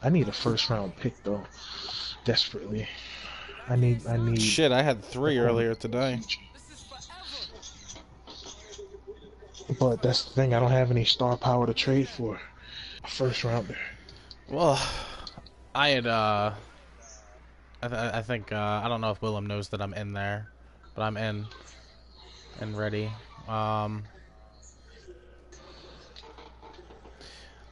I need a first round pick though, desperately. I need Shit, I had a 3 corner earlier for the today. future. But that's the thing, I don't have any star power to trade for a first rounder. Well, I had I think I don't know if Willem knows that I'm in there, but I'm in and ready. Um,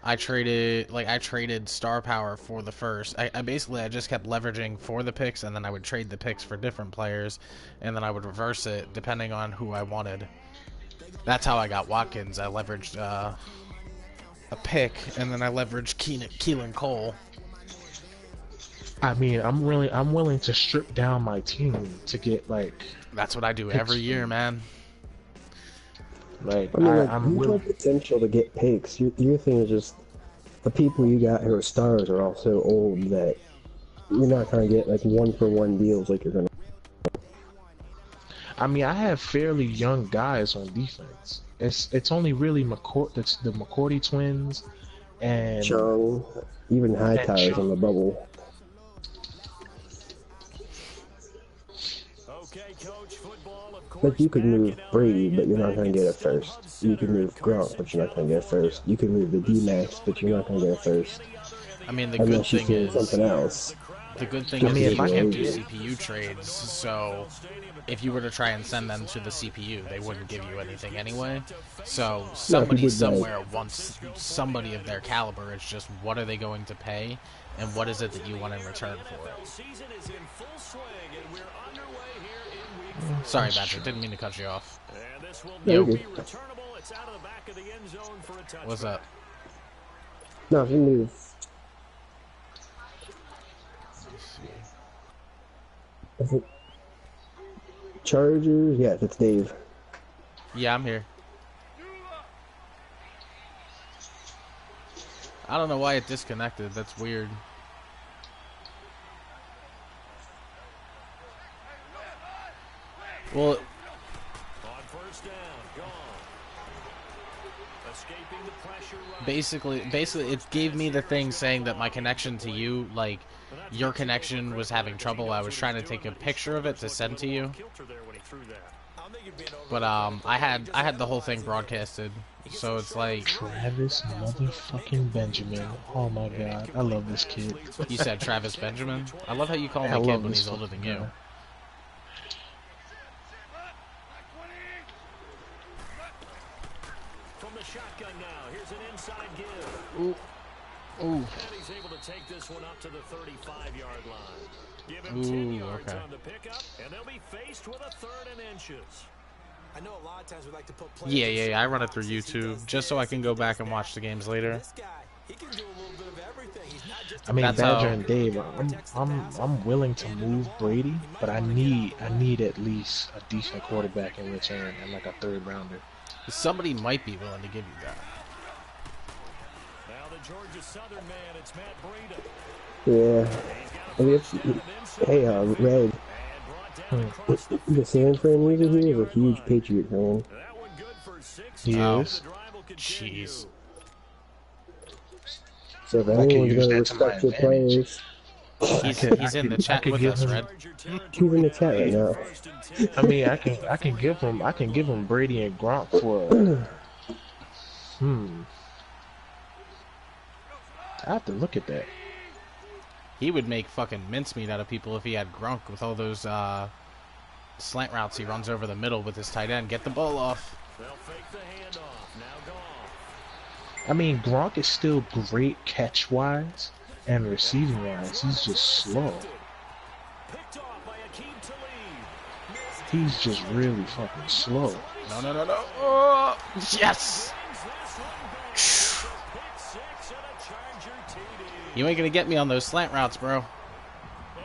I traded star power for the first. I basically I just kept leveraging for the picks, and then I would trade the picks for different players, and then I would reverse it depending on who I wanted. That's how I got Watkins. I leveraged a pick, and then I leveraged Keelan Cole. I mean, I'm willing to strip down my team to get like That's what I do picks every for year, you. man. Like I mean, like, I'm you have willing. potential to get picks. Your thing is just the people you got who are stars are all so old that you're not gonna get like one-for-one deals like you're gonna. I mean, I have fairly young guys on defense. It's only really that's the McCourty twins and Chung, even high tires on Chung. the bubble. Like, you could move Brady, but you're not going to get a first. You could move Gronk, but you're not going to get a first. You could move the D-Max, but you're not going to get a first. I mean, Unless you're seeing something else. the good thing I is mean, you if I can't can do get, CPU trades, so if you were to try and send them to the CPU, they wouldn't give you anything anyway. So No, if you somebody did somewhere wants somebody of their caliber. It's just what are they going to pay, and what is it that you want in return for it. Sorry, Patrick, didn't mean to cut you off. No, Yo, you're good. what's up? No, if you move. Is it Chargers? Yeah, that's Dave. Yeah, I'm here. I don't know why it disconnected. That's weird. Well, basically it gave me the thing saying that my connection to you, like your connection was having trouble. I was trying to take a picture of it to send to you, but I had the whole thing broadcasted, so it's like Travis motherfucking Benjamin. Oh my god, I love this kid. you said Travis Benjamin. I love how you call him I a kid love when this he's older than fucking you. guy. Ooh. Ooh. He's able to take this one up to the 35-yard line. Give him Ooh, 10 yards okay. on the pickup, and they'll be faced with a 3rd and inches. I know a lot of times we like to put Yeah. I run it through YouTube just so I can go back and watch the games later. This guy, he can do a little bit of everything. He's not just I mean, That's Badger how- and Dave, I'm willing to move Brady, but I need at least a decent quarterback in return and like a 3rd rounder. Somebody might be willing to give you that. Now the Georgia Southern man, it's Matt Breida. Yeah. I mean, hey, Red. The San Fran user here is a huge Patriot fan. That one good for 6. He Oh. is. The drive will continue. Jeez. So if I can anyone's use going to that to my respect your advantage. players, He's in the chat with us, Red. he's in the chat right now. I mean, I can give him Brady and Gronk for. I have to look at that. He would make fucking mincemeat out of people if he had Gronk with all those slant routes he runs over the middle with his tight end. Get the ball off. They'll fake the handoff. Now gone. I mean, Gronk is still great catch-wise and receiving-wise. He's just slow. Picked off by Akeem Talib. He's just really fucking slow. No. Oh, yes! You ain't gonna get me on those slant routes, bro. And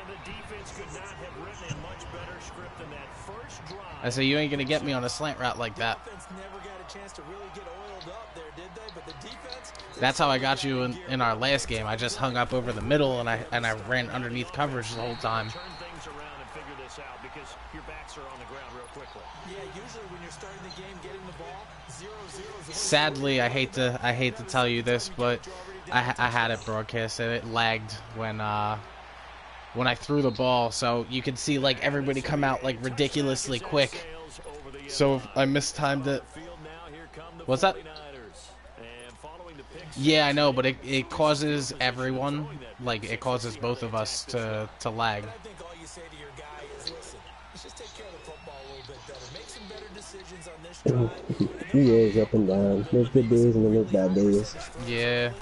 the defense could not have written a much better script than that first drive. I say you ain't gonna get me on a slant route like that. Defense never got a chance to really get oiled up there, did they? But the defense. That's how I got you in our last game. I just hung up over the middle and I ran underneath coverage the whole time. Turn things around and figure this out because your backs are on the ground real quickly. Yeah, usually when you're starting the game, getting the ball 0-0. Sadly, I hate to tell you this, but I had it broadcasted. It lagged when I threw the ball, so you could see like everybody come out like ridiculously quick. So if I mistimed it. What's that? Yeah, I know, but it causes everyone, like it causes both of us to lag. EA is up and down. There's good days and then there's bad days. Yeah.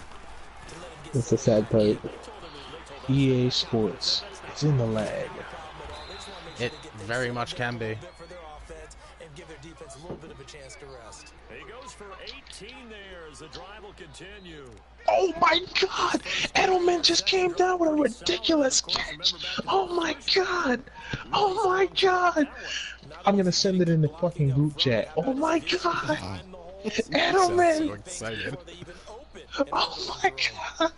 It's the sad part. EA Sports. It's in the lag. It very much can be. He goes for 18 there as the drive will continue. Oh my God! Edelman just came down with a ridiculous catch. Oh my God! Oh my God! I'm gonna send it in the fucking group chat. Oh my God! Edelman! So excited. Oh my God!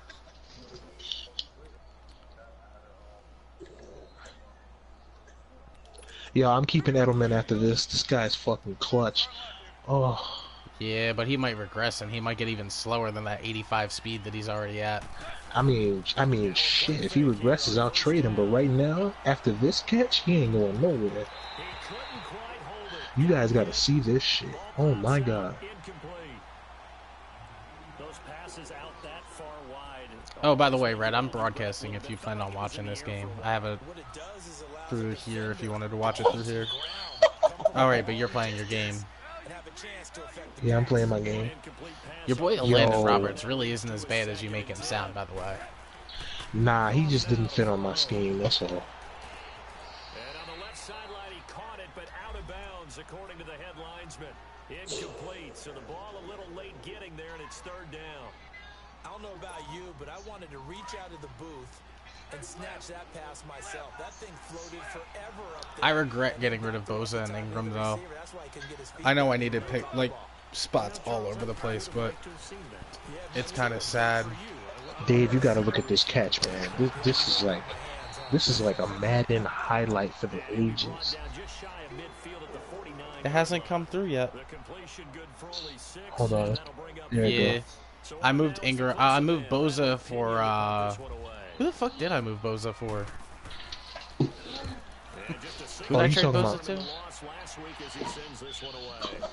Yo, I'm keeping Edelman after this. This guy's fucking clutch. Oh. Yeah, but he might regress and he might get even slower than that 85 speed that he's already at. I mean, shit. If he regresses, I'll trade him. But right now, after this catch, he ain't going nowhere. You guys got to see this shit. Oh my God. Oh, by the way, Red, I'm broadcasting if you plan on watching this game. I have it through here if you wanted to watch it through here. Alright, but you're playing your game. Yeah, I'm playing my game. Your boy Landon Roberts really isn't as bad as you make him sound, by the way. Nah, he just didn't fit on my scheme, that's all. And on the left sideline, he caught it, but out of bounds, according to the head linesman. Incomplete, so the ball a little late getting there, and it's third down. I don't know about you, but I wanted to reach out of the booth and snatch that pass myself. That thing floated forever up there. I regret getting rid of Bosa and Ingram, though. I know I need to pick, like, spots all over the place, but it's kind of sad. Dave, you gotta look at this catch, man. This is like a Madden highlight for the ages. It hasn't come through yet. Hold on. There you go. I moved Ingram. I moved Bosa for. Who the fuck did I move Bosa for? Who did I trade Bosa to?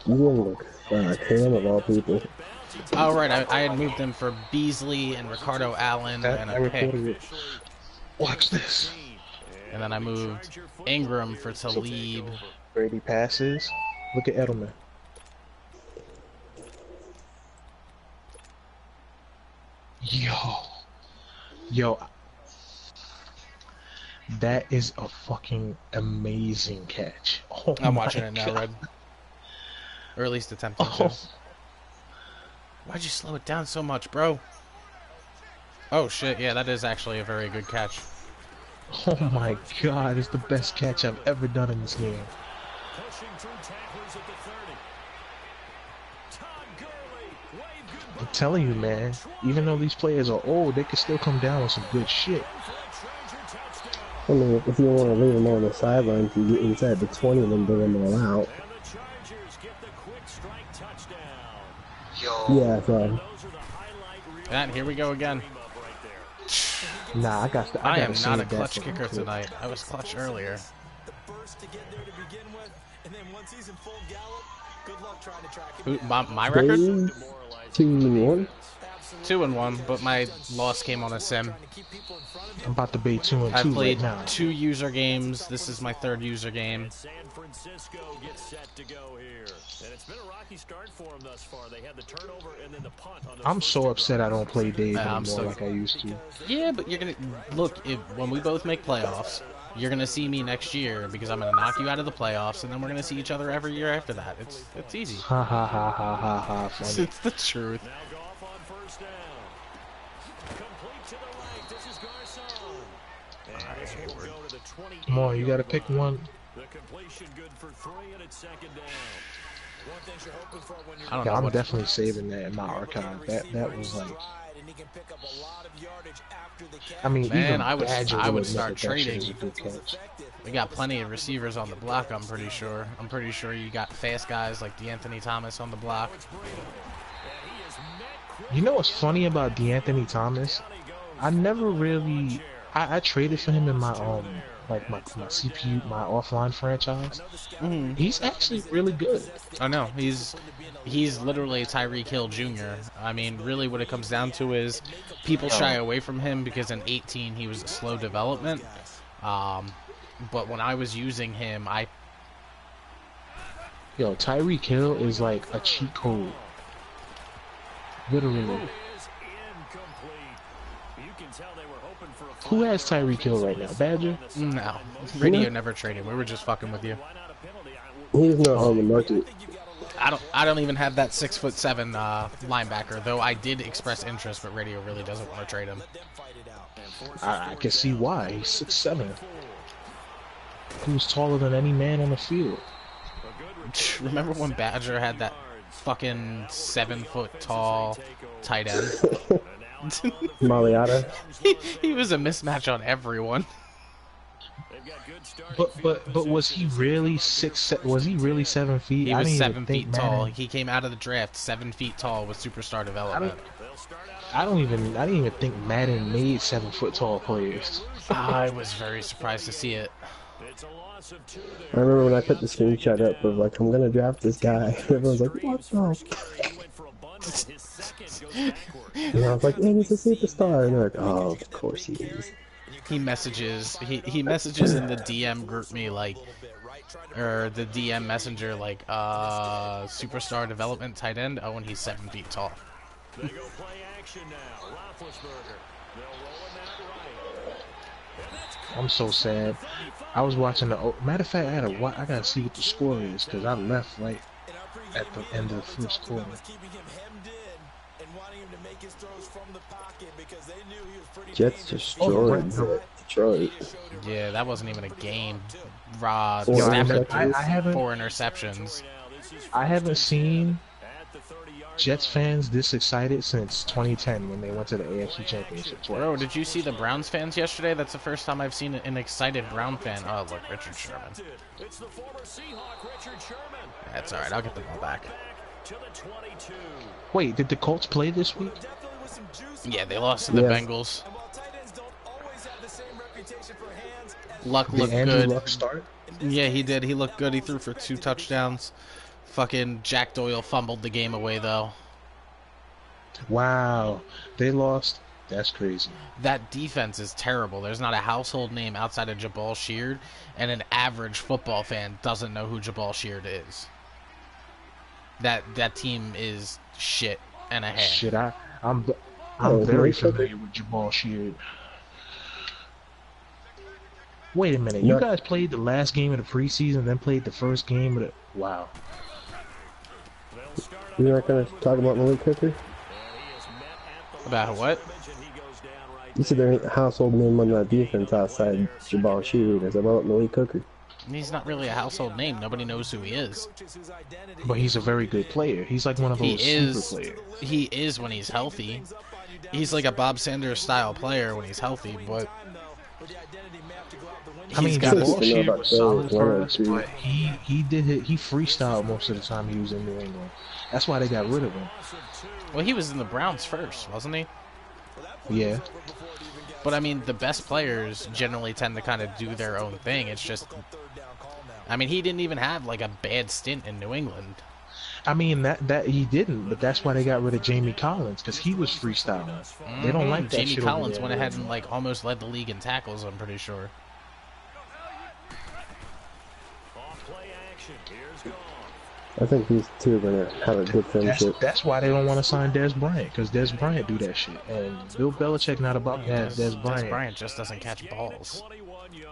You look Cam of all people. Oh right, I had moved him for Beasley and Ricardo Allen and a pick. Watch this. And then I moved Ingram for Talib. Brady passes. Look at Edelman. Yo, that is a fucking amazing catch. Oh, I'm watching it now, Red. Or at least attempting to. Why'd you slow it down so much, bro? Oh shit, yeah, that is actually a very good catch. Oh my God, it's the best catch I've ever done in this game. I'm telling you, man, even though these players are old, they can still come down with some good shit. I mean, if you want to leave them on the sidelines, you get inside the 20 and then bring them all out. Yeah, so. And here we go again. Nah, I am not a clutch kicker tonight. I was clutch earlier. My record? 2-1. 2-1, but my loss came on a sim. I'm about to be 2-2 I've played right now. 2 user games. This is my 3rd user game. San Francisco gets set to go here. And it's been a rocky start for them thus far. They had the turnover and then the punt on the I'm so upset I don't play Dave I'm anymore like I used to. Yeah, but you're gonna look when we both make playoffs. You're gonna see me next year because I'm gonna knock you out of the playoffs, and then we're gonna see each other every year after that. It's easy. Ha ha ha ha ha ha. Funny. It's the truth. Now Goff on first down. Complete to the right. This is Garcon. And this will go to the 28. Come on, you gotta pick one. The completion good for 3, and it's second down. One thing you're hoping for when you're I don't Yeah, know I'm what. definitely saving that in my archive. That was like, I mean, Man, even I would Badger start admit that shit trading. was a good catch. We got plenty of receivers on the block. I'm pretty sure. I'm pretty sure you got fast guys like DeAnthony Thomas on the block. You know what's funny about DeAnthony Thomas? I never really I traded for him in my like my CPU my offline franchise. He's actually really good. I know he's literally Tyreek Hill Jr. I mean, really, what it comes down to is people shy away from him because in 18 he was a slow development. But when I was using him, Tyreek Hill is like a cheat code. Literally. Who has Tyreek Hill right now? Badger? No. Radio never traded. We were just fucking with you. He's not on the market. I don't even have that 6'7" linebacker, though I did express interest, but Radio really doesn't want to trade him. I can see why. He's 6'7". He was taller than any man on the field. Remember when Badger had that fucking 7-foot tall tight end? Maliata. He was a mismatch on everyone. But was he really was he really 7 feet? He was 7 feet tall. He came out of the draft 7 feet tall with superstar development. I didn't even think Madden made 7-foot tall players. I was very surprised to see it. I remember when I put the screenshot up of like, I'm gonna draft this guy. Everyone's like, what the? And I was like, man, he's a superstar. And they're like, oh, of course he is. He messages in the DM group me like, or the DM messenger like, superstar development tight end. Oh, and he's 7 feet tall. They go play action now. Roethlisberger. They'll roll him out right. I'm so sad. I was watching the matter of fact I gotta see what the score is because I left right at the end of the first quarter. Jets destroyed Detroit. Yeah, that wasn't even a game. I haven't 4 interceptions. I haven't seen Jets fans this excited since 2010 when they went to the AFC Championship. Bro, did you see the Browns fans yesterday? That's the first time I've seen an excited Brown fan. Oh, look, Richard Sherman. That's alright, I'll get the ball back. Wait, did the Colts play this week? Yeah, they lost to the Bengals. Luck looked good. Luck start? Yeah, he did. He looked good. He threw for 2 touchdowns. Fucking Jack Doyle fumbled the game away, though. Wow. They lost? That's crazy. That defense is terrible. There's not a household name outside of Jabal Sheard, and an average football fan doesn't know who Jabal Sheard is. That team is shit and a half. Shit, I'm very familiar with Jabal Sheard. Wait a minute. You guys played the last game of the preseason, then played the first game of the... Wow. You're not going to talk about Malik Hooker? About what? You said there ain't a household name on that defense outside Jabal Sheard. As about Malik Hooker. He's not really a household name. Nobody knows who he is. But he's a very good player. He's like one of those super players. He is when he's healthy. He's like a Bob Sanders style player when he's healthy, but... I mean, Jabal Sheard was solid for us, but he freestyled most of the time he was in New England. That's why they got rid of him. Well, he was in the Browns first, wasn't he? Yeah. But I mean, the best players generally tend to kind of do their own thing. It's just, I mean, he didn't even have like a bad stint in New England. I mean, that he didn't, but that's why they got rid of Jamie Collins, because he was freestyling. They don't like that Jamie shit. Collins went ahead and like almost led the league in tackles, I'm pretty sure. I think these two are going to have a good friendship. That's why they don't want to sign Dez Bryant, because Dez Bryant do that shit. And Bill Belichick not about that. Dez Bryant. Dez Bryant just doesn't catch balls.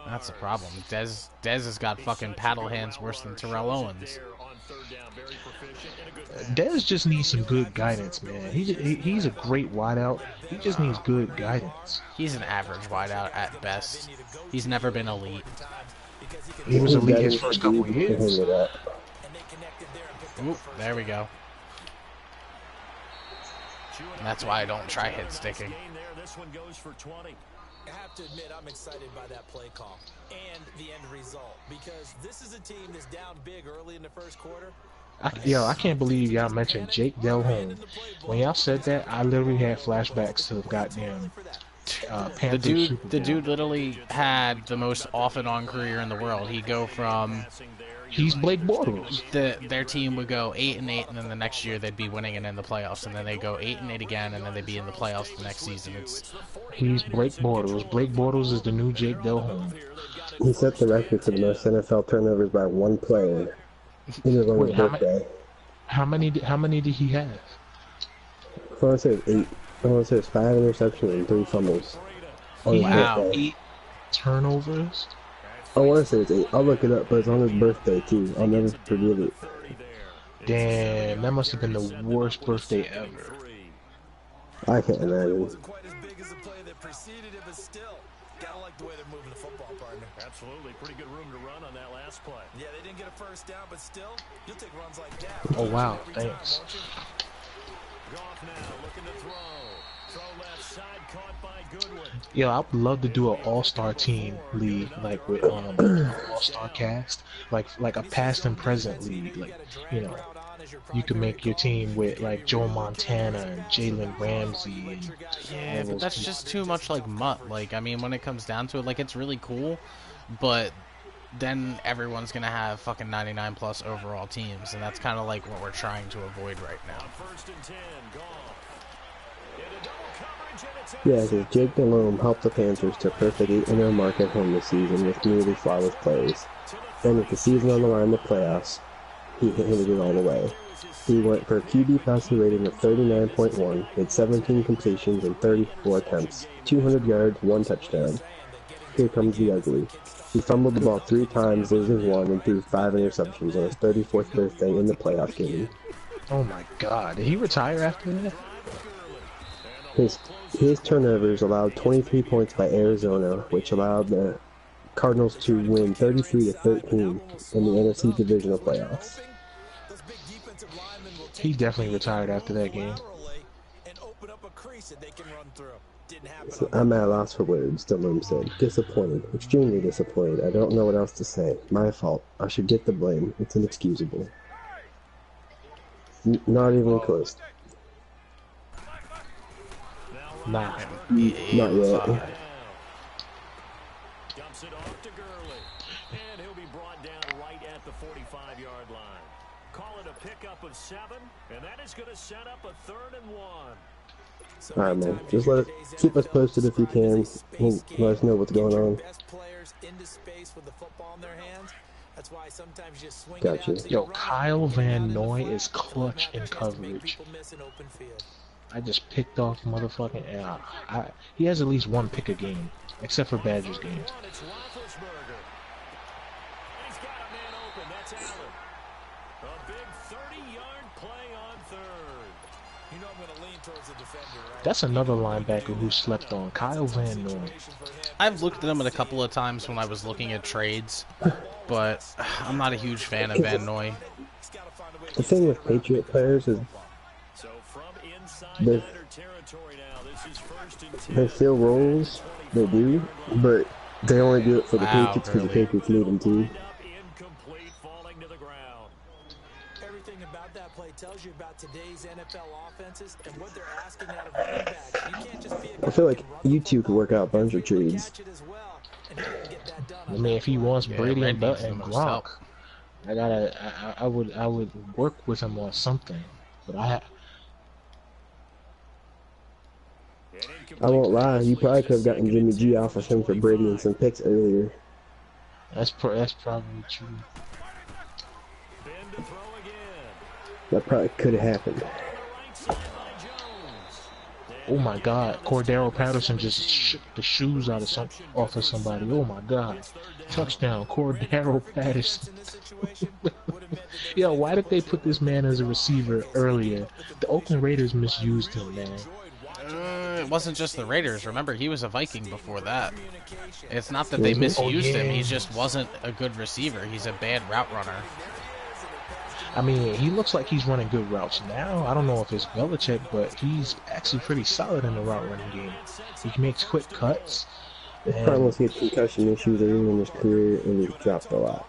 That's the problem. Dez has got fucking paddle hands worse than Terrell Owens. Dez just needs some good guidance, man. He's a great wideout. He just needs good guidance. He's an average wideout at best. He's never been elite. He was elite his first couple years. Oop, there we go. And that's why I don't try hit sticking. I have to admit, I'm excited by that play call and the end result, because this is a team that's down big early in the first quarter, Yo, I can't believe y'all mentioned Jake Delhomme. When y'all said that, I literally had flashbacks to the goddamn The Panthers dude, Super the Bowl. dude literally had the most off and on career in the world. He'd go from He's Blake Bortles. their team would go 8-8, and then the next year they'd be winning and in the playoffs, and then they go 8-8 again, and then they'd be in the playoffs the next season. He's Blake Bortles. Blake Bortles is the new Jake Delhomme. He set the record for the most NFL turnovers by one player. It was on his Wait, birthday. how many did he have? I want to say it was 8. I want to say it was 5 interceptions and 3 fumbles. On his Wow. birthday. 8 turnovers. I want to say it's 8. I'll look it up, but it's on his birthday too. I'll never forget it. Damn, that must have been the worst birthday ever. I can't imagine. Wasn't quite as big as the play that preceded it, but still, gotta like the way they're moving the football, partner. Absolutely, pretty good room to run on that last play. Yeah, they didn't get a first down, but still, you'll take runs like that. Oh wow, Every time, thanks. won't you? Goff now looking to throw. Throw left side, caught by Goodwin. Yo, I would love to do an all-star team league, like with all-star cast, like a past and present league. Like, you know, you can make your team with like Joe Montana and Jalen Ramsey. And Yeah, all but those that's people. just too much like mutt. Like, I mean, when it comes down to it, like, it's really cool, but then everyone's gonna have fucking 99 plus overall teams, and that's kind of like what we're trying to avoid right now. First and 10, Goff. Into double coverage, and it's Yeah, because Jake Delhomme helped the Panthers to a perfect 8-0 mark at home this season with nearly flawless plays. Then with the season on the line in the playoffs, he handed it all away. He went for a QB passing rating of 39.1, with 17 completions and 34 attempts, 200 yards, 1 touchdown. Here comes the ugly. He fumbled the ball 3 times, losing 1, and threw 5 interceptions on his 34th birthday in the playoff game. Oh my God, did he retire after that? His turnovers allowed 23 points by Arizona, which allowed the Cardinals to win 33-13 in the NFC Divisional Playoffs. Those big defensive linemen will He take definitely retired after that game. laterally and open up a crease that they can run through. Didn't happen. So I'm at a loss for words, Delhomme said. Disappointed. Extremely disappointed. I don't know what else to say. My fault. I should get the blame. It's inexcusable. Not even close. Nah. Not yet. dumps it off to Gurley. And he'll be brought down right at the 45-yard line. Call it a pickup of 7, and that is going to set up a 3rd and 1. Alright, man. Just keep us posted if you can. Let us know what's going on. Best players into space with the football in their hands. That's why sometimes you swing it Gotcha. out to Yo, your right, Kyle right Van out in the Noy flat. is clutch in Those matchups make coverage. people miss an open field. I just picked off motherfucking. He has at least 1 pick a game, except for Badgers games. It's Roethlisberger. And he's got a man open. That's Allen. A big 30-yard play on 3rd. You know I'm going to lean towards the defender, right? That's another linebacker who slept on, Kyle Van Noy. I've looked at him a couple of times when I was looking at trades, but I'm not a huge fan of Van Noy. The thing with Patriot players is So from inside They- Niner territory now, this is 1st and 10. they fill roles, they do, but they only do it for the Wow, Patriots because the really? Patriots need them to. Lined up, incomplete, falling to the ground. Everything about that play tells you about today's NFL offenses and what they're asking out of running backs. You can't just be a guy I feel like who can run you the two could work out a bunch of ball, trades. catch it as well, and he didn't get that done I on mean, that if he play. wants Yeah, Brady Red and, needs the and most Gronk, help. I would work with him on something. But I won't lie, you probably could have gotten Jimmy G off of him for Brady and some picks earlier. that's probably true. Ben to throw again. That probably could have happened. Right side by Jones. Oh my God, Cordero Patterson just shook the shoes out of off of somebody. Oh my God, touchdown, Cordero Patterson. In this situation, would have meant that they Yo, why did they put this man as a receiver earlier? The Oakland Raiders misused him, man. It wasn't just the Raiders. Remember, he was a Viking before that. It's not that they misused him. He just wasn't a good receiver. He's a bad route runner. I mean, he looks like he's running good routes now. I don't know if it's Belichick, but he's actually pretty solid in the route running game. He makes quick cuts. Probably once he had concussion issues early in his career and he dropped a lot.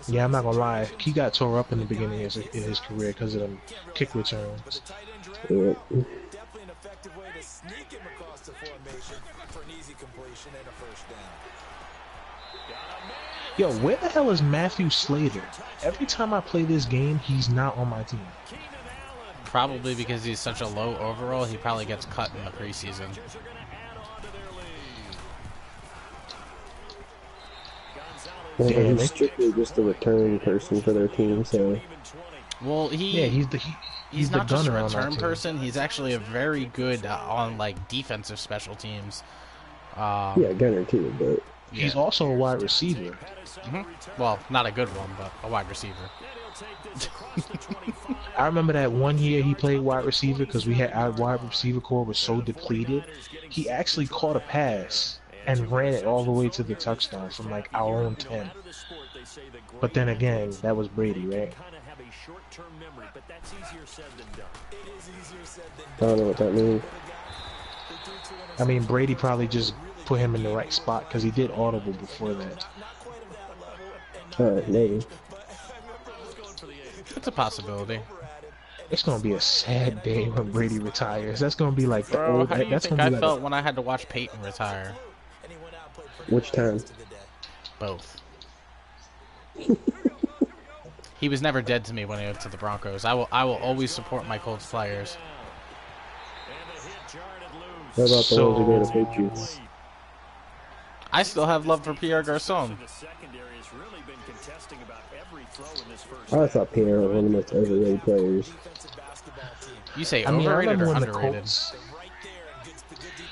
Yeah, I'm not gonna lie. He got tore up in the beginning of his career because of them kick returns. Yeah. Definitely an effective way to sneak him across the formation for an easy completion and a first down. Yo, where the hell is Matthew Slater? Every time I play this game, he's not on my team. Probably because he's such a low overall, he probably gets cut in the preseason. Well, Damn, he's strictly just a return person for their team, so... Well, yeah, he's not the just a gunner on return that team. person. He's actually a very good on like defensive special teams. Yeah, gunner too, but... He's also a wide receiver. Well, not a good one, but a wide receiver. I remember that one year he played wide receiver because our wide receiver core was so depleted. He actually caught a pass and ran it all the way to the touchdown from like our own 10. But then again, that was Brady, right? I don't know what that means. I mean, Brady probably just put him in the right spot because he did audible before that. Maybe. It's a possibility. It's gonna be a sad day when Brady retires. That's gonna be like the Bro, old. how do you That's think gonna I be like felt when I had to watch Peyton retire? Which time? Both. He was never dead to me when he went to the Broncos. I will always support my Colts players. What about the ones who go to Patriots? I still have love for Pierre Garçon. I thought Pierre was one of the most overrated players. You say I mean, I overrated remember or when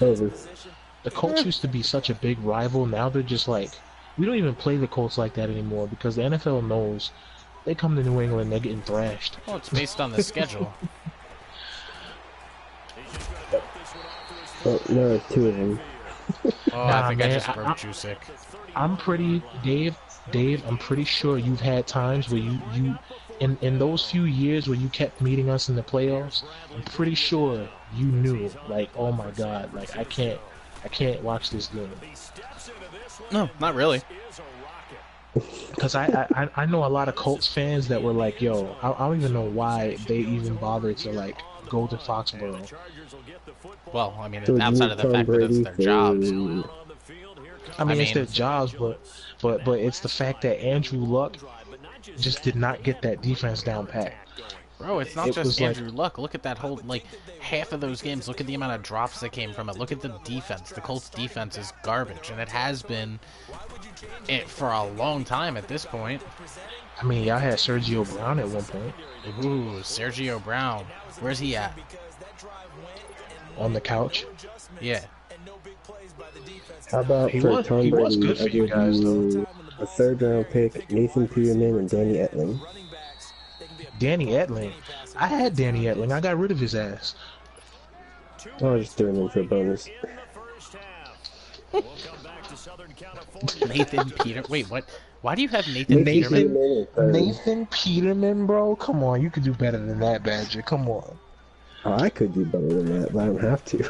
underrated? The Colts used to be such a big rival. Now they're just like, we don't even play the Colts like that anymore because the NFL knows they come to New England, they're getting thrashed. Well, it's based on the schedule. Well, no, there's two of them. Oh, I think I man, just broke Jusic. I'm pretty, Dave, I'm pretty sure you've had times where you in those few years where you kept meeting us in the playoffs, I'm pretty sure you knew, like, oh my god, like I can't watch this game. No, not really. Because I know a lot of Colts fans that were like, yo, I don't even know why they even bothered to like go to Foxborough. Well, I mean, So outside of the Tom fact that it's Brady their jobs. I mean, it's mean- their jobs, but it's the fact that Andrew Luck just did not get that defense down pat. Bro, it's not It was just like- Andrew Luck. Look at that whole, like, half of those games. Look at the amount of drops that came from it. Look at the defense. The Colts defense is garbage, and it has been for a long time at this point. I mean, y'all had Sergio Brown at one point Ooh, Sergio Brown. Where's he at? on the couch. Yeah. How about He for was- Tom he was Brady, good for I you give guys, you a third-round pick, Nathan Peterman and Danny Etling. Danny Etling. I had Danny Etling. I got rid of his ass. I'll just throw him in for a bonus. Nathan Peter. Wait, what? Why do you have Nathan Nathan- Peterman? Peterman and third. Nathan Peterman, bro. Come on, you could do better than that, Badger. Come on. Oh, I could do better than that, but I don't have to.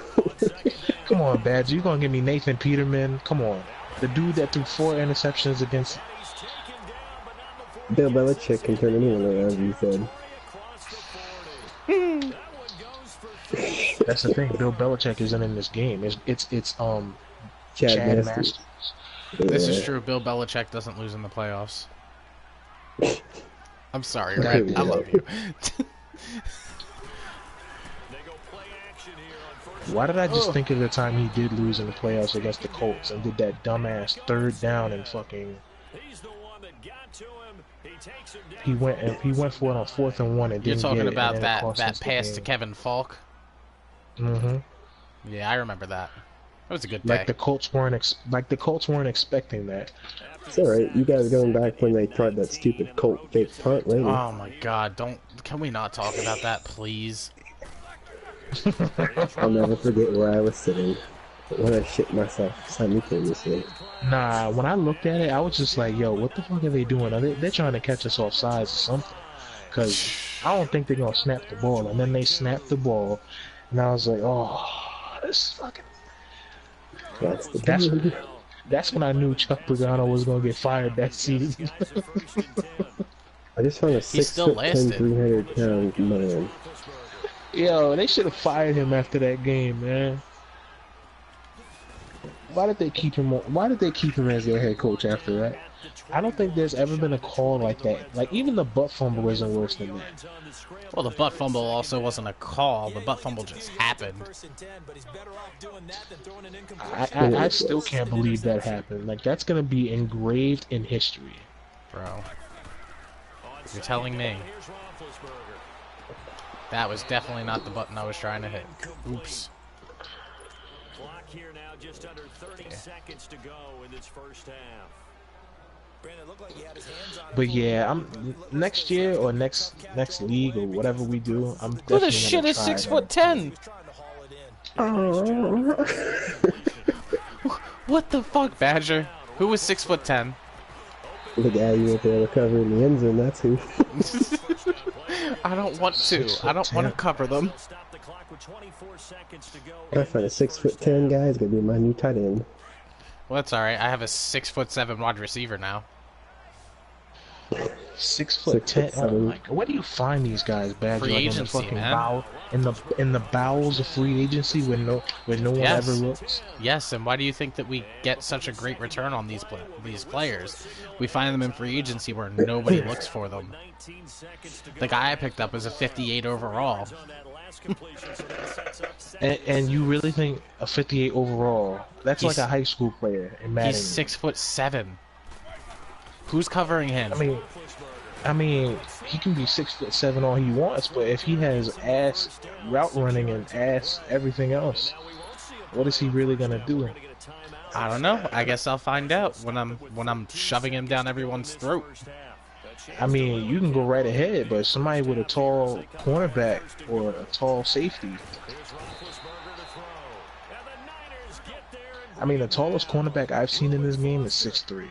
Come on, Badger. You gonna give me Nathan Peterman? Come on. The dude that threw 4 interceptions against. Bill Belichick can turn anyone around, you said. That's the thing. Bill Belichick isn't in this game. It's Chad Chad Masters. Masters. This is Yeah. true. Bill Belichick doesn't lose in the playoffs. I'm sorry, That- Red. I love you. Why did I just think of the time he did lose in the playoffs against the Colts and did that dumbass 3rd down and fucking. He went for it on 4th and 1 and You're didn't talking get it, about and then it that cost us the pass to game. Kevin Falk? Mhm. Yeah, I remember that. That was a good day. Like the Colts weren't expecting that. It's alright, you guys going back when they tried that stupid Colt fake punt later. Oh my god, can we not talk about that, please? I'll never forget where I was sitting when I shit myself simultaneously. Nah, when I looked at it, I was just like, yo, what the fuck are they doing? They're trying to catch us off sides or something. Because I don't think they're going to snap the ball. And then they snapped the ball. And I was like, oh, this fucking... That's the That's thing. That's when I knew Chuck Pagano was gonna get fired that season. I just found a He still 6'10", lasted. 300-pound man. Yo, they should have fired him after that game, man. Why did they keep him? Why did they keep him as their head coach after that? I don't think there's ever been a call like that. Like even the butt fumble isn't worse than that. Well, the butt fumble also wasn't a call. The butt fumble just happened. I still can't believe that happened. Like that's gonna be engraved in history, Bro. You're telling me. That was definitely not the button I was trying to hit. Oops. Clock here now, just under 30 seconds to go in this first half. But yeah, I'm next year or next league or whatever we do. I'm Who definitely the shit gonna is try 6'10"? What the fuck, Badger? Who was 6'10"? The guy you went there to cover in the end zone, that's who. I don't want to. I don't want to cover them. I find a 6'10" guy is gonna be my new tight end. Well, that's alright. I have a 6'7" wide receiver now. 6'10". Oh my God. Where do you find these guys, Badger? Free Like agency, in the man. in the bowels of free agency where no one Yes. ever looks. Yes, and why do you think that we get such a great return on these players? We find them in free agency where nobody looks for them. The guy I picked up is a 58 overall. And you really think a 58 overall? That's like a high school player in Madden. He's 6'7". Who's covering him? I mean, he can be 6'7" all he wants, but if he has ass route running and ass everything else, what is he really gonna do? I don't know. I guess I'll find out when I'm shoving him down everyone's throat. I mean, you can go right ahead, but somebody with a tall cornerback or a tall safety. I mean, the tallest cornerback I've seen in this game is 6'3".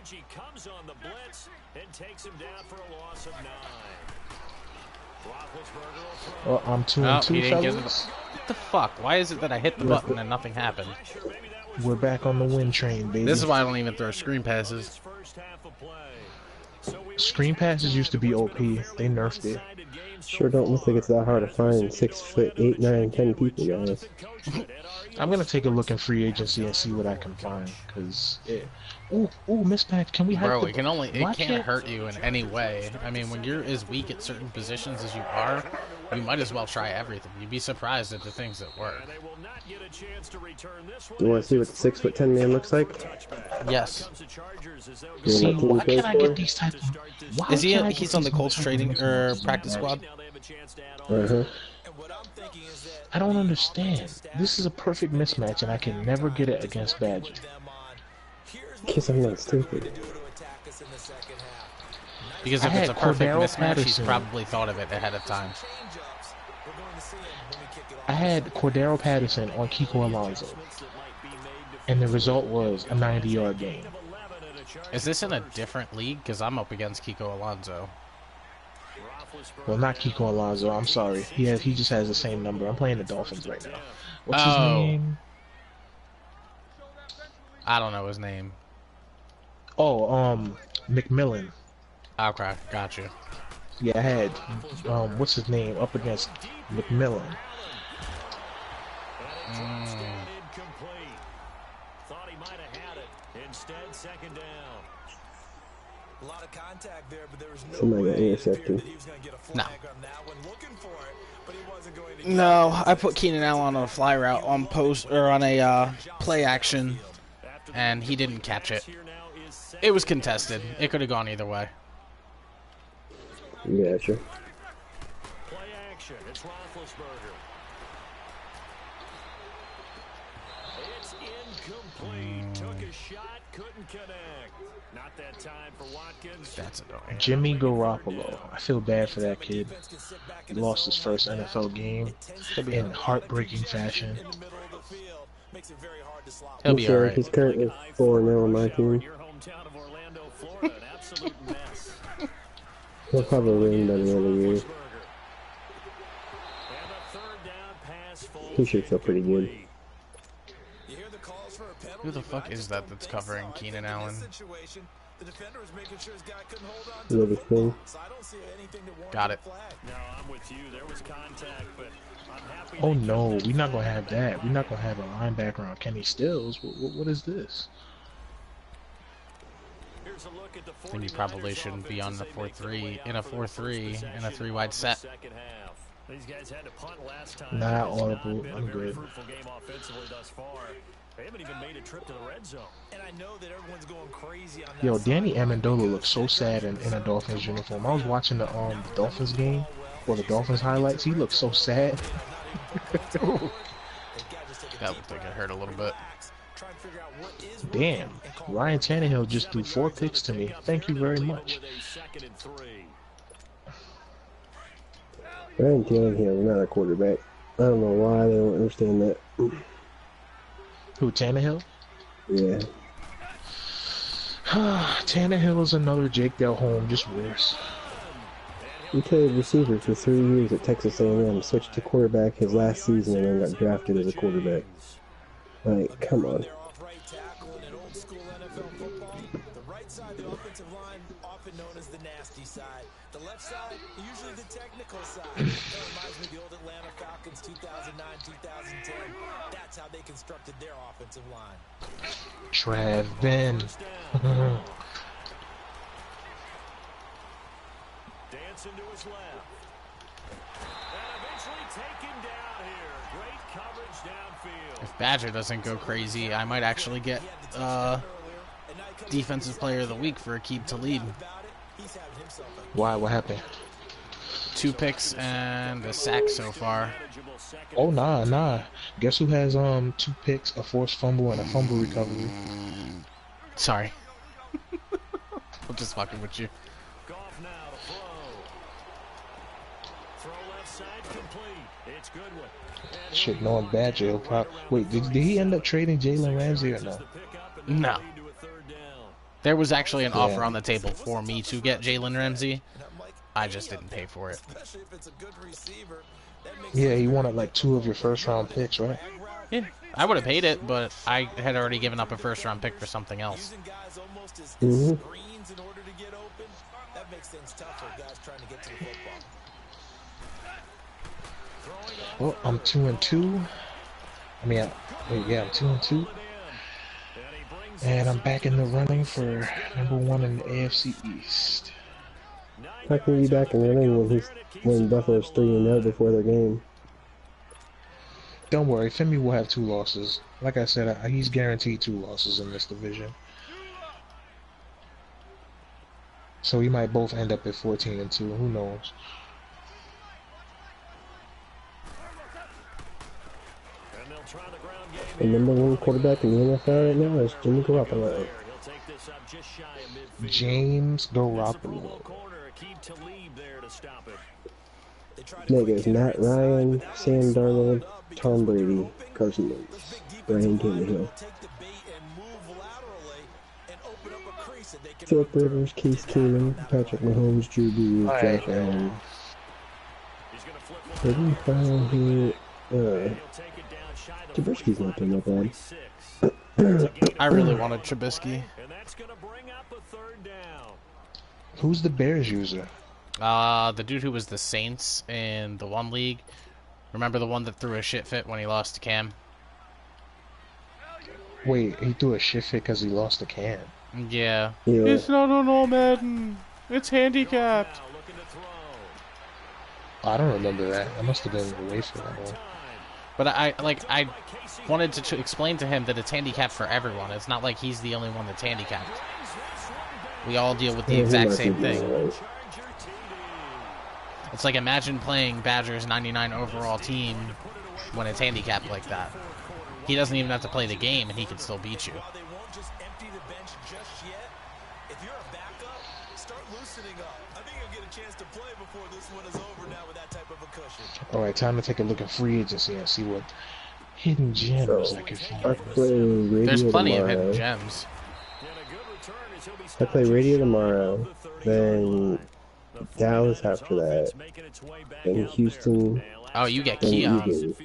He comes on the blitz and takes him down for a loss of 9. Well, I'm 2-2, fellas. What the fuck? Why is it that I hit the button and nothing happened? We're back on the win train, baby. This is why I don't even throw screen passes. Screen passes used to be OP. They nerfed it. Sure don't look like it's that hard to find 6'8", 9, 10 people, guys. I'm gonna take a look in free agency and see what I can find, cause it. Ooh, mismatch. Can we have? Bro, it can't hurt you in any way. I mean, when you're as weak at certain positions as you are, you might as well try everything. You'd be surprised at the things that work. You want to see what the 6'10" man looks like? Yes. See, why can't I get these types of? Why Is he? can't I get He's on the these Colts type of trading or mismatches? practice squad. I don't understand. This is a perfect mismatch, and I can never get it against Badger. Guess I'm not stupid. Because if it's a perfect Cordero mismatch, he's Patterson. probably thought of it ahead of time. I had Cordero Patterson on Kiko Alonso, and the result was a 90-yard game. Is this in a different league? Because I'm up against Kiko Alonso. Well, not Kiko Alonso. I'm sorry. He just has the same number. I'm playing the Dolphins right now. What's his name? I don't know his name. Oh, McMillan. Okay, got you. Yeah, I had what's his name up against McMillan. Thought he might have had it. Instead, second down. A lot of contact there, but there was no Somebody got way intercepted. that he was going to get a No. flag on that one. Looking for it, but he wasn't going to get No, I put Keenan Allen on a fly route on post or on a play action, and he didn't catch it. It was contested. It could have gone either way. Gotcha. Play action. It's Roethlisberger. It's incomplete. Took a shot, couldn't connect. Not that time for Watkins. That's annoying. Jimmy Garoppolo. I feel bad for that kid. He lost his first NFL game in heartbreaking fashion. in the middle of the field. Makes it very hard to slot. He'll be Sure, alright. he's currently 4-0 on my team. Your hometown of Orlando, Florida. An absolute mess. He'll probably win by the end of the year. And the third down pass falls He should feel pretty good. You hear the calls for a penalty? Who the fuck is that that's covering Keenan Allen? Livingston. Got it. No, I'm with you. There was contact, but I'm happy. Oh no, we're not gonna have that. We're not gonna have a linebacker on Kenny Stills. What is this? Here's a look at the I think you probably shouldn't be on the 4-3 in a 4-3 in a 3-wide set. These guys had to punt last time. Not It's audible. been a I'm very good. fruitful game offensively thus far. They haven't even made a trip to the red zone. And I know that everyone's going crazy on that Yo, side. Danny Amendola looks so sad in a Dolphins uniform. I was watching the Dolphins game or the Dolphins highlights. He looks so sad. That looked like it hurt a little bit. Damn, Ryan Tannehill just threw 4 picks to me. Thank you very much. Ryan Tannehill, not a quarterback. I don't know why they don't understand that. Who, Tannehill? Yeah. Tannehill is another Jake Del Home, just worse. He played receiver for 3 years at Texas A&M, switched to quarterback his last season, and then got drafted as a quarterback. Like, come on. Their off-right tackle in an old-school NFL football. The right side, the offensive line, often known as the nasty side. The left side, usually the technical side. That reminds me of the old Atlanta Falcons 2009, 2010. That's how they constructed their offensive line. Trav Ben. Dancing to his left. And eventually taken down here. Great coverage downfield. If Badger doesn't go crazy, I might actually get Defensive Player of the Week for Aqib Talib. Why? What happened? 2 picks and a sack so far. Oh nah. Guess who has 2 picks, a forced fumble, and a fumble recovery? Sorry. I'm just fucking with you. Goff now to throw. Throw left side complete. It's Goodwin. And Shit, knowing Badger, he'll wait, did he end up trading Jalen Ramsey or no? No. There was actually an offer on the table for me to get Jalen Ramsey. I just didn't pay for it. Yeah, he wanted like 2 of your first-round picks, right? Yeah, I would have paid it, but I had already given up a first-round pick for something else. Mm-hmm. Well, I'm 2-2. I mean, yeah, I'm 2-2. And I'm back in the running for #1 in the AFC East. How can he be back in the running when Buffalo's 3-0 before their game? Don't worry, Femi will have 2 losses. Like I said, he's guaranteed 2 losses in this division. So we might both end up at 14-2. Who knows? The #1 quarterback in the NFL right now is Jimmy Garoppolo. James Garoppolo. Niggas, Matt Ryan, Sam Darnold, Tom Brady, Carson Wentz, Ryan Tannehill, Philip Rivers, Case Keenum, Patrick Mahomes, Drew Brees, Josh Allen. Maybe final here. Trubisky's not doing that bad. I really wanted Trubisky. Who's the Bears user? The dude who was the Saints in the one league. Remember the one that threw a shit fit when he lost to Cam? Wait, he threw a shit fit because he lost to Cam. Yeah. Yeah. It's not on all Madden. It's handicapped. I don't remember that. I must have been away for that one. But I wanted to explain to him that it's handicapped for everyone. It's not like he's the only one that's handicapped. We all deal with the exact same thing. It's like, imagine playing Badgers 99 overall team when it's handicapped like that. He doesn't even have to play the game and he can still beat you. Alright, time to take a look at free agency and see what hidden gems I can I find. play radio There's plenty of tomorrow. hidden gems. I play radio tomorrow, then Dallas after that, then Houston, Oh, you get and Keon. Eagle.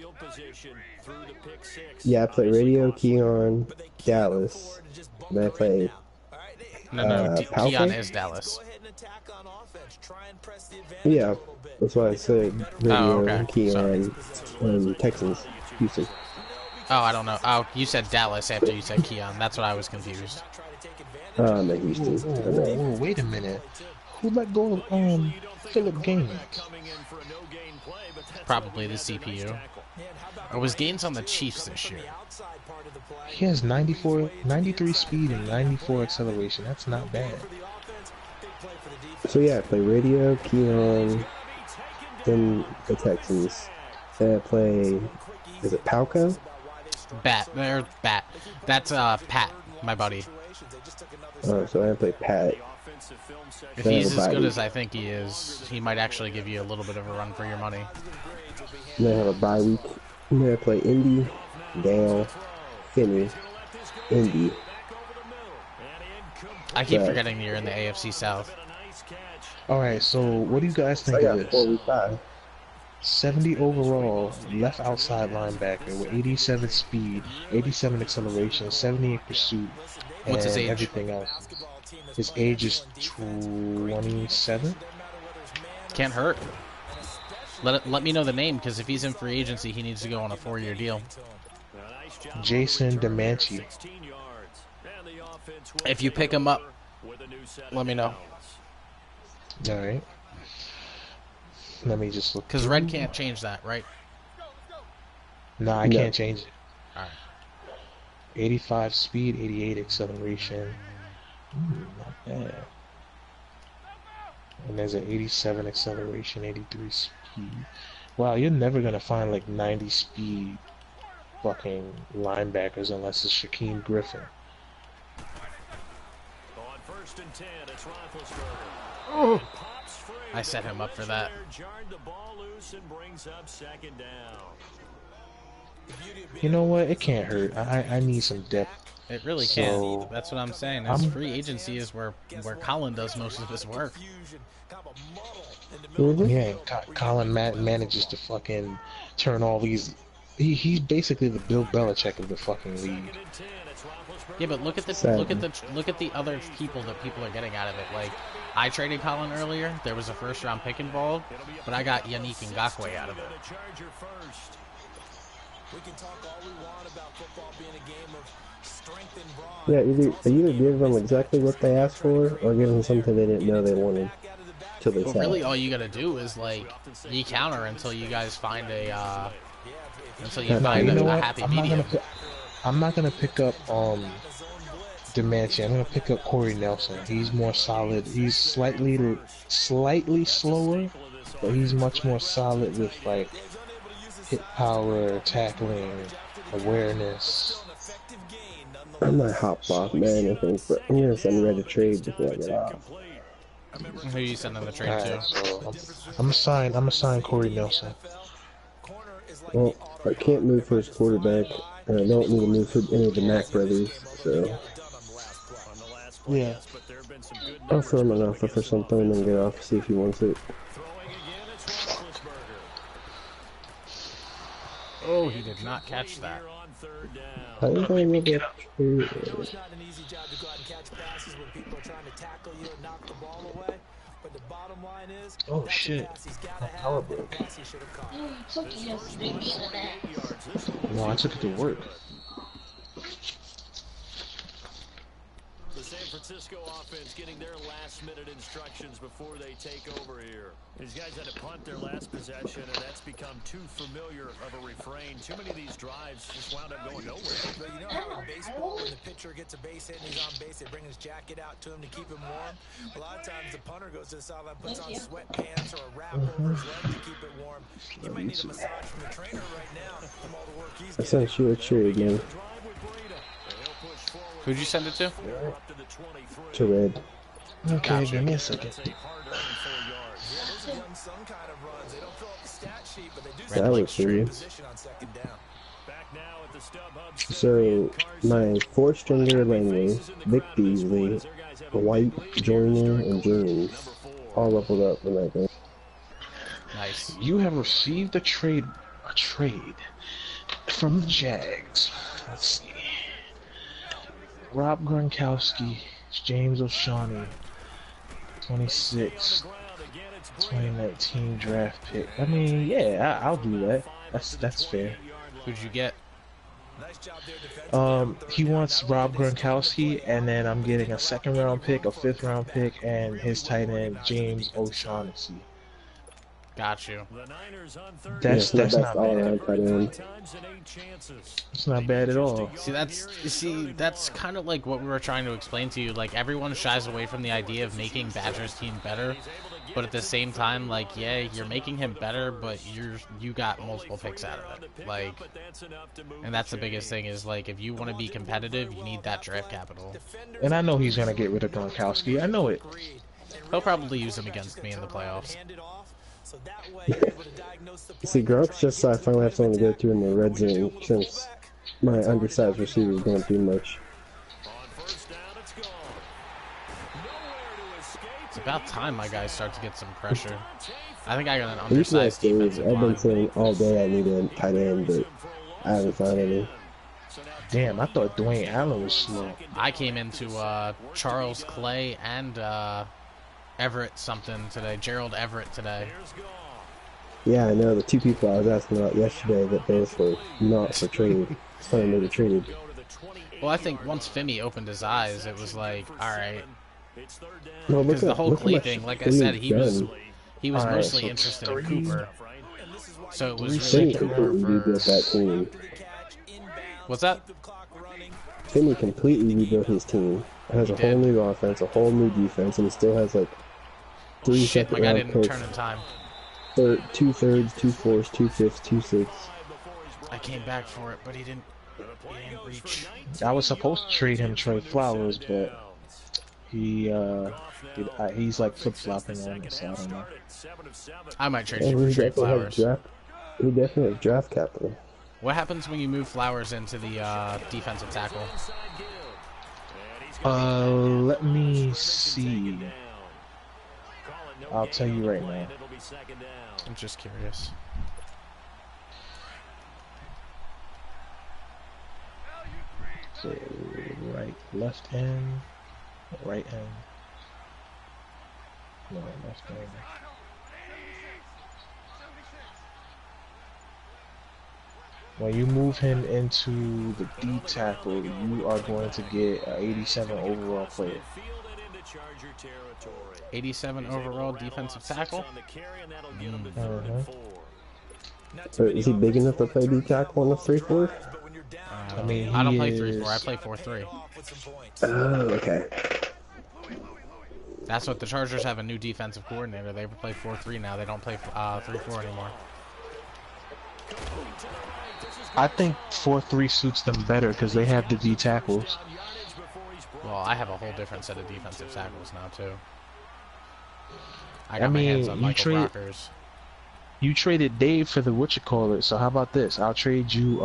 Yeah, I play Radio, Keon, Dallas, and I play No, Keon Palke? is Dallas. Yeah, that's why I said Oh, Radio, okay. Sorry. Keon, and Texans, Houston. Oh, I don't know. Oh, you said Dallas after you said Keon. That's what I was confused. I'm at Houston. Whoa, wait a minute. Who let go of Philip Gaines? Probably the CPU. Or was Gaines on the Chiefs this year? He has 93 speed and 94 acceleration. That's not bad. So yeah, I play Radio, Keon, then the Texans. Then I play, is it Palco? Bat. That's Pat, my buddy. Oh, so I play Pat. If he's as good as I think he is, he might actually give you a little bit of a run for your money. And then I have a bye week. And then I play Indy, Dale, Finney, Indy. I keep forgetting you're in the AFC South. Alright, so what do you guys think I of got this? 4-week-5. 70 overall, left outside linebacker with 87 speed, 87 acceleration, 78 pursuit, What's his age? everything else. His age is 27? Can't hurt. Let me know the name, because if he's in free agency, he needs to go on a 4-year deal. Jason DeManchi. If you pick him up, let me know. Alright. Let me just look. Because Red can't change that, right? Nah, I can't change it. Alright. 85 speed, 88 acceleration. Not bad. And there's an 87 acceleration, 83 speed. Wow, you're never gonna find like 90 speed fucking linebackers unless it's Shaquem Griffin. Oh. I set him up for that. You know what? It can't hurt. I need some depth. It really can. That's what I'm saying. This free agency is where Colin does most of his work. Yeah, Colin manages to fucking turn all these. He's basically the Bill Belichick of the fucking league. Yeah, but look at the other people that people are getting out of it. Like, I traded Colin earlier. There was a first-round pick involved, but I got Yannick Ngakoue out of it. Yeah, either give them exactly what they asked for, or give them something they didn't know they wanted. Well, really, all you gotta do is like counter until you guys find a happy medium. I'm not gonna pick up DeManchi. I'm gonna pick up Corey Nelson. He's more solid. He's slightly slower, but he's much more solid with like hit power, tackling, awareness. I might hop off, man. I think, but I'm gonna send Red a trade before I get off. Who are you sending the trade to? So I'm gonna sign Corey Nelson. Well, I can't move for his quarterback, and I don't need to move for any of the Mack brothers, so yeah. I'll throw him an offer for something and then get off, see if he wants it. Oh, he did not catch that. I think I will get trade. It's not an easy job to go out and catch passes when people are trying to tackle you and knock the ball away. But the bottom line is, oh shit, my power broke. No, I took it to work. The San Francisco offense getting their last-minute instructions before they take over here. These guys had to punt their last possession, and that's become too familiar of a refrain. Too many of these drives just wound up going nowhere. But you know how in baseball, when the pitcher gets a base hit and he's on base, they bring his jacket out to him to keep him warm. A lot of times the punter goes to the sideline, puts on sweatpants or a wrap over his leg to keep it warm. You might need a massage from the trainer right now from all the work he's I getting. sent you a trade, man. Who'd you send it to? To Red. Okay, give me a second. That was for you. So, my four-stringer Langley, Vic Beasley, White, Joyner, and James all leveled up in that game. Nice. You have received a trade from the Jags. Let's see. Rob Gronkowski, James O'Shaughnessy, 26, 2019 draft pick. I mean, yeah, I'll do that. That's fair. Who'd you get? He wants Rob Gronkowski, and then I'm getting a 2nd round pick, a 5th round pick, and his tight end James O'Shaughnessy. Got you. That's the best not all-around bad. tight end. It's not bad at all. That's kind of like what we were trying to explain to you. Like, everyone shies away from the idea of making Badgers team better, but at the same time, like, yeah, you're making him better, but you got multiple picks out of it. Like, and that's the biggest thing is, like, if you want to be competitive, you need that draft capital. And I know he's gonna get rid of Gronkowski. I know it. He'll probably use him against me in the playoffs. See, Gronk's just so I finally have someone to go to in the red zone since my undersized receivers don't do much. It's about time my guys start to get some pressure. I think I got an These last undersized days, defensive I've been line. saying all day I need a tight end, but I haven't found any. Damn, I thought Dwayne Allen was slow. I came into Charles Clay and Everett something today. Gerald Everett today. Yeah, I know the 2 people I was asking about yesterday that both were not for trade. It's time to get traded. Well, I think once Femi opened his eyes, it was like, all right. No, Because the whole Clay thing, like I said, he was All right, mostly so interested in 3. Cooper. So it was Finney really completely Cooper rebuilt that versus... team. What's that? Finney completely rebuilt his team. It has a whole new offense, a whole new defense, and he still has like 3 Shit, my guy second-round didn't picks. turn in time. 2 thirds, 2 fourths, 2 fifths, 2 sixths. I came back for it, but he didn't reach. I was supposed to trade him Trey Flowers, but he's like flip-flopping on it, so I don't know. I might trade And you we for Trey definitely have Flowers. we definitely have draft capital. What happens when you move Flowers into the defensive tackle? Let me see. I'll tell you right now. I'm just curious. So, left end, right end. No, left end. When you move him into the D tackle, you are going to get an 87 overall player. 87 overall defensive tackle? So is he big enough to play D tackle on the 3-4? I mean, I don't he play is... 3-4, I play 4-3. Oh, okay. That's what the Chargers have, a new defensive coordinator. They play 4-3 now. They don't play 3-4 anymore. I think 4-3 suits them better because they have the D tackles. Well, I have a whole different set of defensive tackles now, too. I got I my mean, hands on Michael Rockers. You traded Dave for the whatchamacallit, so how about this? I'll trade you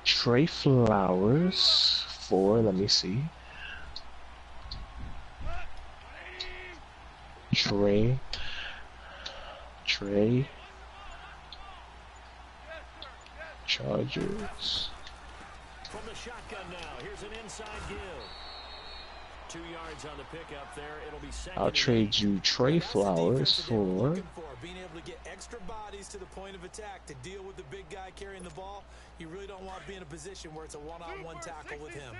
Trey Flowers for, let me see. Trey Chargers. From the shotgun now, here's an inside give. 2 yards on the pickup there. It'll be second. I'll trade you Trey Flowers for being able to get extra bodies to the point of attack to deal with the big guy carrying the ball. You really don't want to be in a position where it's a one-on-one tackle with him.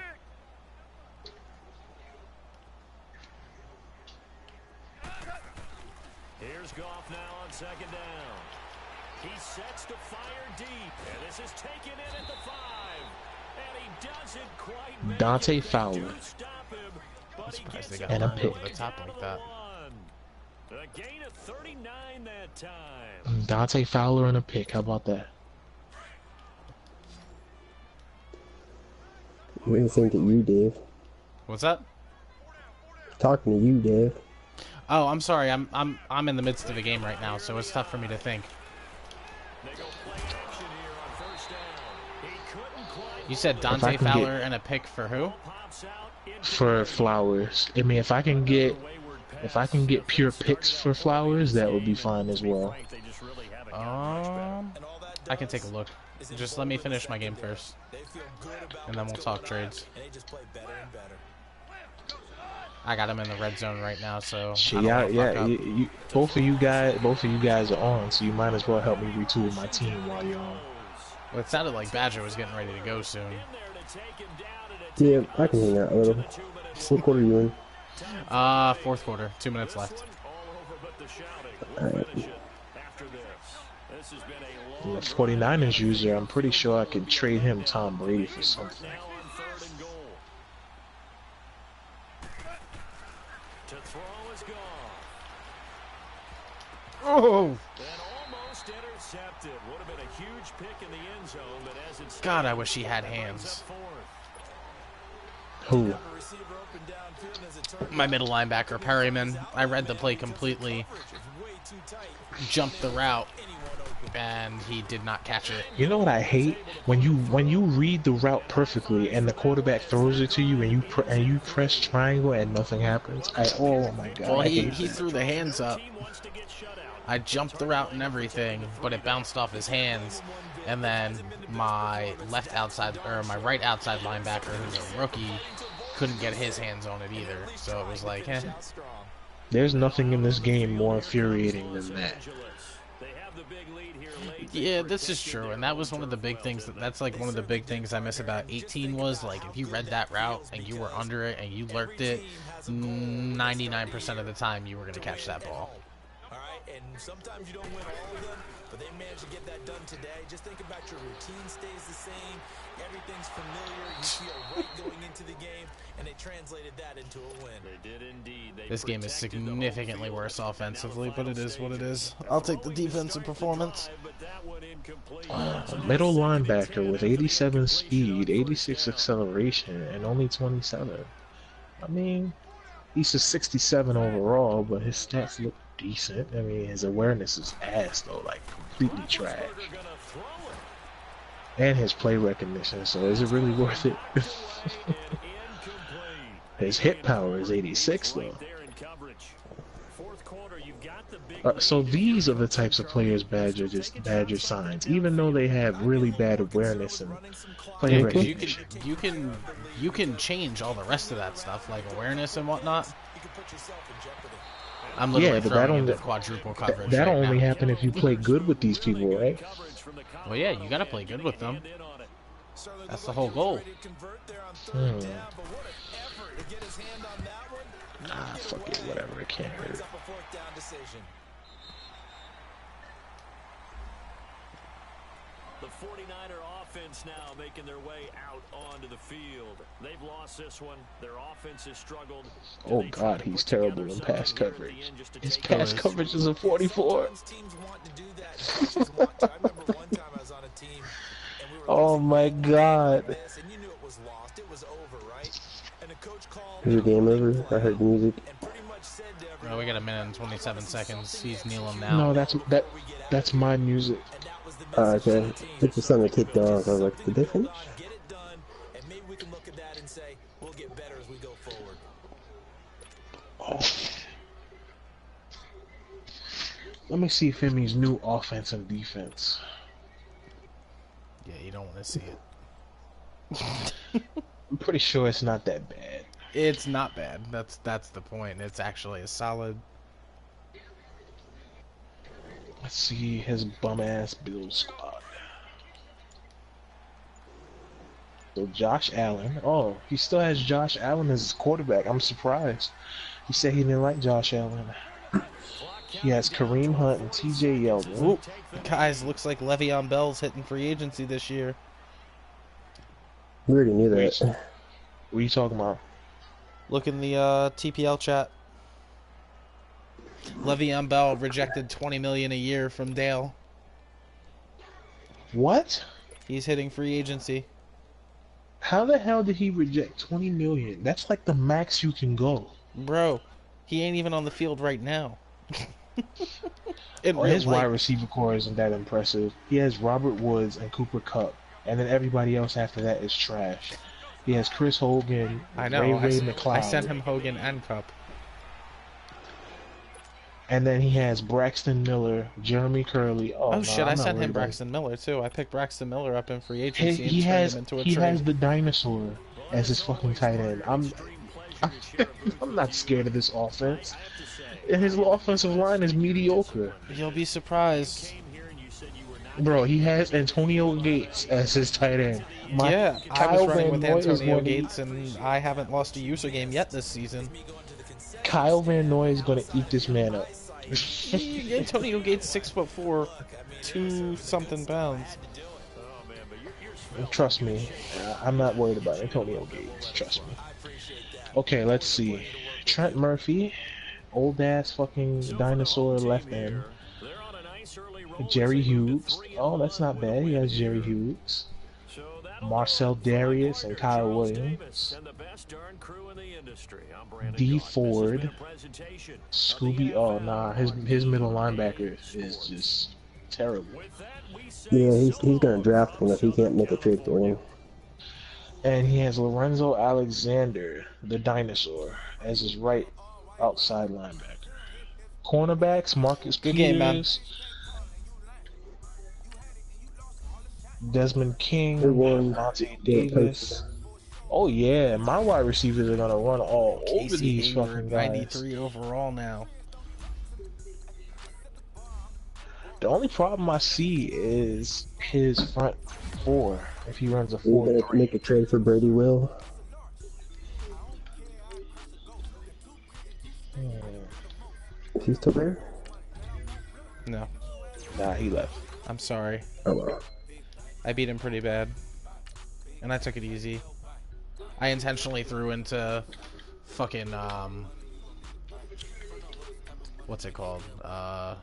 Here's Goff now on second down. He sets to fire deep, and this is taken in at the 5. And he doesn't quite make Dante it. Fowler. They do stop him, but I'm he surprised gets they it got And a turned over pick. the top like that. A gain of 39 that time. Dante Fowler and a pick. How about that? We didn't think of you, Dave. What's that? Talking to you, Dave. Oh, I'm sorry. I'm in the midst of a game right now, so it's tough for me to think. They go play action here on first down. He couldn't quite. You said Dante can get- Fowler and a pick for who? Pops out into For Flowers. I mean, if I can get If I can get pure picks for Flowers, that would be fine as well. I can take a look. Just let me finish my game first, and then we'll talk trades. I got him in the red zone right now, so both of you guys are on, so you might as well help me retool my team while you're on. Well, it sounded like Badger was getting ready to go soon. Yeah, I can hang out a little. What quarter are you in? Fourth quarter. 2 minutes left. Alright. The 49ers user, I'm pretty sure I could trade him Tom Brady for something. Oh! God, I wish he had hands. Who? My middle linebacker, Perryman. I read the play completely, jumped the route, and he did not catch it. You know what I hate? When you read the route perfectly and the quarterback throws it to you and you press triangle and nothing happens. Oh my god! Well, he threw the hands up. I jumped the route and everything, but it bounced off his hands, and then my right outside linebacker, who's a rookie, couldn't get his hands on it either. So it was like, eh. There's nothing in this game more infuriating than that. Yeah, this is true, and that was one of the big things. That's like one of the big things I miss about 18 was, like, if you read that route and you were under it and you lurked it, 99% of the time you were going to catch that ball. And sometimes you don't win all of them, but they managed to get that done today. Just think about your routine stays the same. Everything's familiar. You feel right going into the game, and they translated that into a win. They did indeed. This game is significantly worse offensively, but it is what it is. I'll take the defensive performance. Middle linebacker with 87 speed, 86 acceleration, and only 27. I mean, he's a 67 overall, but his stats look decent. I mean, his awareness is ass though, like completely trash. And his play recognition, so is it really worth it? His hit power is 86 though. So these are the types of players Badger signs, even though they have really bad awareness and play recognition. You can change all the rest of that stuff, like awareness and whatnot. I'm literally throwing into quadruple coverage. That'll only happen if you play good with these people, right? Well, yeah, you gotta play good with them. That's the whole goal. Nah, fuck it, whatever, it can't hurt. The 49er offense now making their way out onto the field. They've lost this one. Their offense has struggled. Oh god, he's terrible in pass coverage. His pass coverage is a 44. Oh my god. Is the game over? I heard the music. Well, we got a minute and 27 seconds. He's kneeling now. No, that's my music. Okay. It's just something that kicked off. I was like, did they finish? Oh. Let me see Femi's new offense and defense. Yeah, you don't want to see it. I'm pretty sure it's not that bad. It's not bad. That's the point. It's actually a solid. Let's see his bum-ass Bills squad. So Josh Allen. Oh, he still has Josh Allen as his quarterback. I'm surprised. He said he didn't like Josh Allen. He has Kareem Hunt and T.J. Yeldon. Ooh, guys, looks like Le'Veon Bell's hitting free agency this year. We already knew that. What are you talking about? Look in the TPL chat. Le'Veon Bell rejected $20 million a year from Dale. What? He's hitting free agency. How the hell did he reject $20 million? That's like the max you can go. Bro, he ain't even on the field right now. His wide receiver core isn't that impressive. He has Robert Woods and Cooper Kupp, and then everybody else after that is trash. He has Chris Hogan, I know. Ray McLeod. I sent him Hogan and Kupp. And then he has Braxton Miller, Jeremy Curley. Oh, Oh no, shit, I'm I not sent worried him about it. Braxton Miller too. I picked Braxton Miller up in free agency and He turned has him into a he has trade. the dinosaur as his fucking tight end. I'm not scared of this offense. And his offensive line is mediocre. You'll be surprised. Bro, he has Antonio Gates as his tight end. Yeah, I was Kyle running Van with Noy is Antonio going to Gates, and I haven't lost a user game yet this season. Kyle Van Noy is going to eat this man up. Antonio Gates 6'4", 2-something pounds. Trust me, I'm not worried about Antonio Gates. Trust me. Okay, let's see. Trent Murphy, old ass fucking dinosaur left end. Jerry Hughes. Oh, that's not bad. He has Jerry Hughes. Marcel Darius and Kyle Williams. D Ford. Scooby. Oh nah, his middle linebacker is just terrible. Yeah, he's gonna draft one if he can't make a trade for him. And he has Lorenzo Alexander, the dinosaur, as his right outside linebacker. Cornerbacks: Marcus Good Peters, game, man. Desmond King, Good one. Monte Yeah, Davis. Oh yeah, my wide receivers are gonna run all over Casey these Hayward, fucking guys. 93 overall now. The only problem I see is his front four. If he runs a We're gonna 4-3. make a trade for Brady Will. Is he still there? No, Nah, he left. I'm sorry. Oh well. I beat him pretty bad. And I took it easy. I intentionally threw into fucking, what's it called? I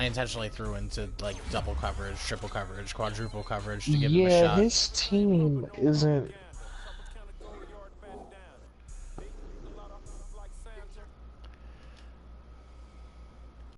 intentionally threw into, like, double coverage, triple coverage, quadruple coverage to give him a Yeah, shot. his team isn't